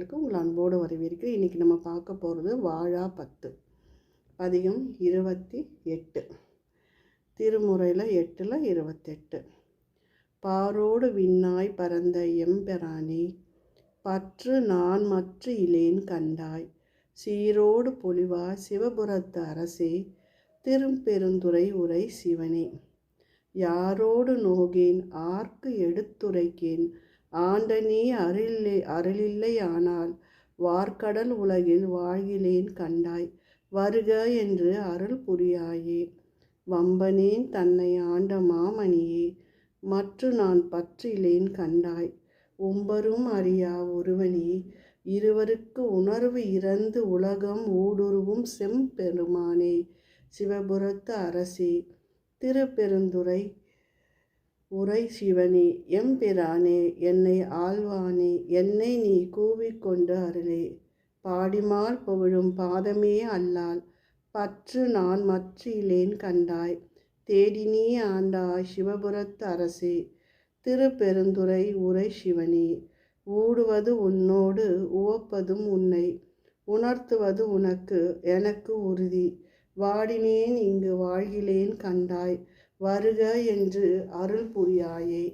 சேனலுக்கு உங்கள் அன்போடு வரவேற்கிறேன். இன்றைக்கி நம்ம பார்க்க போகிறது வாழா 10 பதிகம் 28. திருமுறையில் 8ல் 28. பாரோடு விண்ணாய் பரந்த எம்பெரானே, பற்று நான் மற்ற இலேன் கண்டாய், சீரோடு பொலிவா சிவபுரத்து அரசே, திருப்பெருந்துறை உரை சிவனே. யாரோடு நோகேன் ஆர்க்கு எடுத்துரைக்கேன், ஆண்டனே அருளில்லை ஆனால் வார்க்கடல் உலகில் வாழ்கிலேன் கண்டாய், வருக என்று அருள் புரியாயே. வம்பனேன் தன்னை ஆண்ட மாமணியே, மற்ற நான் பற்றிலேன் கண்டாய், உம்பரும் அறியா ஒருவனே, இருவருக்கு உணர்வு இறந்து உலகம் ஊடுருவும் செம்பெருமானே, சிவபுரத்து அரசே, திருப்பெருந்துறை உரை சிவனே. எம்பிரானே, என்னை ஆழ்வானே, என்னை நீ கூவிக்கொண்டு அருளே. பாடிமால் புகழும் பாதமே அல்லால் பற்று நான் மற்றிலேன் கண்டாய், தேடினீ ஆண்டாய் சிவபுரத்து அரசே, திருப்பெருந்துறை உரை சிவனே. ஊடுவது உன்னோடு உவப்பதும் உன்னை, உணர்த்துவது உனக்கு எனக்கு உறுதி, வாடினேன் இங்கு வாழ்கிலேன் கண்டாய், வருக என்று அருள் புரியாயே.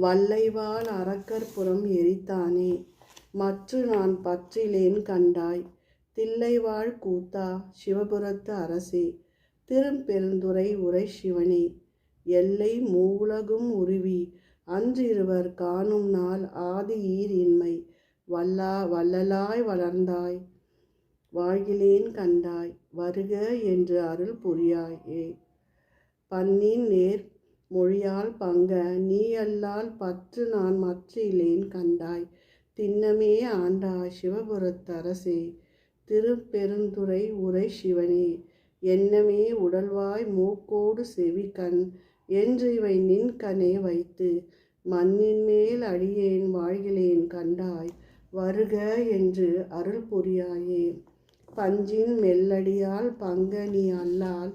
வல்லைவாள் அரக்கர்புறம் எரித்தானே, மற்ற நான் பற்றிலேன் கண்டாய், தில்லைவாழ் கூத்தா சிவபுரத்து அரசே, திருப்பெருந்துறை உரை சிவனே. எல்லை மூவுலகும் உருவி அன்றிருவர் காணும் நாள் ஆதி ஈர் இன்மை, வள்ளலாய் வளர்ந்தாய் வாழ்கிலேன் கண்டாய், வருக என்று அருள் புரியாயே. பண்ணின் நேர் மொழியால் பங்க நீ அல்லால் பற்று நான் மற்றிலேன் கண்டாய், திண்ணமே ஆண்டாய் சிவபுரத்து அரசே, திருப்பெருந்துறை உரை சிவனே. எண்ணமே உடல்வாய் மூக்கோடு செவி கண் என்று இவை நின் கண்ணே வைத்து, மண்ணின் மேல் அடியேன் வாழ்கிலேன் கண்டாய், வருக என்று அருள் புரியாயே. பஞ்சின் மெல்லடியால் பங்க நீ அல்லால்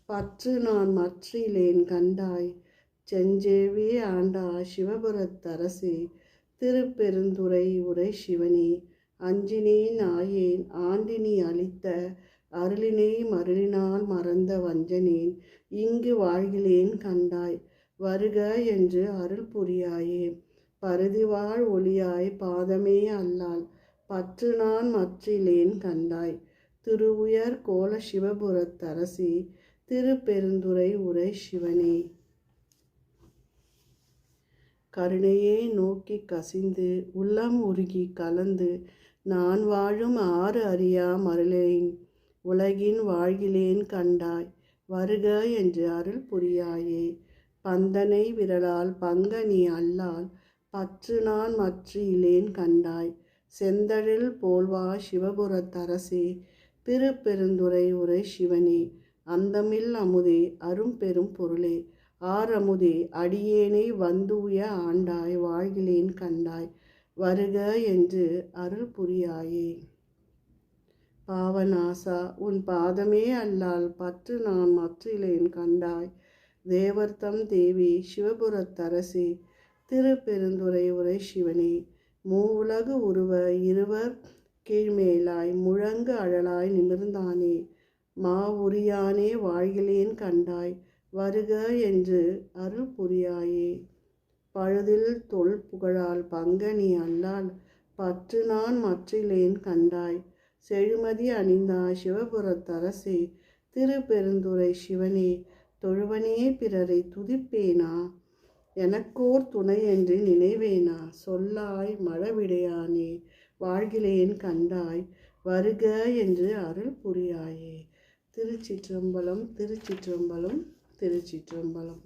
பற்று நான் மற்றிலேன் கண்டாய், செஞ்சேவி ஆண்டாய் சிவபுரத்து அரசே, திருப்பெருந்துறை உரை சிவனே. அஞ்சினேன் ஆயேன் ஆண்டினி அளித்த அருளினை மருளினால் மறந்த வஞ்சனேன், இங்கு வாழ்கிலேன் கண்டாய், வருக என்று அருள் புரியாயே. பருதிவாழ் ஒளியாய் பாதமே அல்லால் பற்று நான் மற்றிலேன் கண்டாய், திருவுயர் கோல சிவபுரத்து அரசே, திருப்பெருந்துறை உரை சிவனே. கருணையே நோக்கி கசிந்து உள்ளம் உருகி கலந்து, நான் வாழும் ஆறு அறியா மருளேன், உலகின் வாழ்கிலேன் கண்டாய், வருக என்று அருள் புரியாயே. பந்தனை விரலால் பங்க நீ அல்லால் பற்று நான் மற்றிலேன் கண்டாய், செந்தழில் போல்வா சிவபுரத்து அரசே, திருப்பெருந்துறை உரை சிவனே. அந்தமில் அமுதே அரும்பெரும் பொருளே, ஆரமுதே அடியேனை வந்துய ஆண்டாய் வாழ்கிலேன் கண்டாய், வருக என்று அருள் புரியாயே. பாவநாசா, உன் பாதமே அல்லால் பற்று நான் மற்றிலேன் கண்டாய், தேவர்தம் தேவி சிவபுரத்து அரசே, திருப்பெருந்துறை உரை சிவனே. மூவுலகு உருவ இருவர் கீழ்மேலாய் முழங்கு அழலாய் நிமிர்ந்தானே, மாவுரியானே வாழ்கிலேன் கண்டாய், வருக என்று அருள் புரியாயே. பழுதில் தொல் புகழால் பங்க நீ அல்லால் பற்று நான் மற்றிலேன் கண்டாய், செழுமதி அணிந்தாய் சிவபுரத்து அரசே, திருப்பெருந்துறை சிவனே. தொழுவனே பிறரை துதிப்பேனா, எனக்கோர் துணை என்று நினைவேனா, சொல்லாய் மழவிடையானே வாழ்கிலேன் கண்டாய், வருக என்று அருள் புரியாயே. திருச்சிற்றம்பலம், திருச்சிற்றம்பலம், திருச்சிற்றம்பலம்.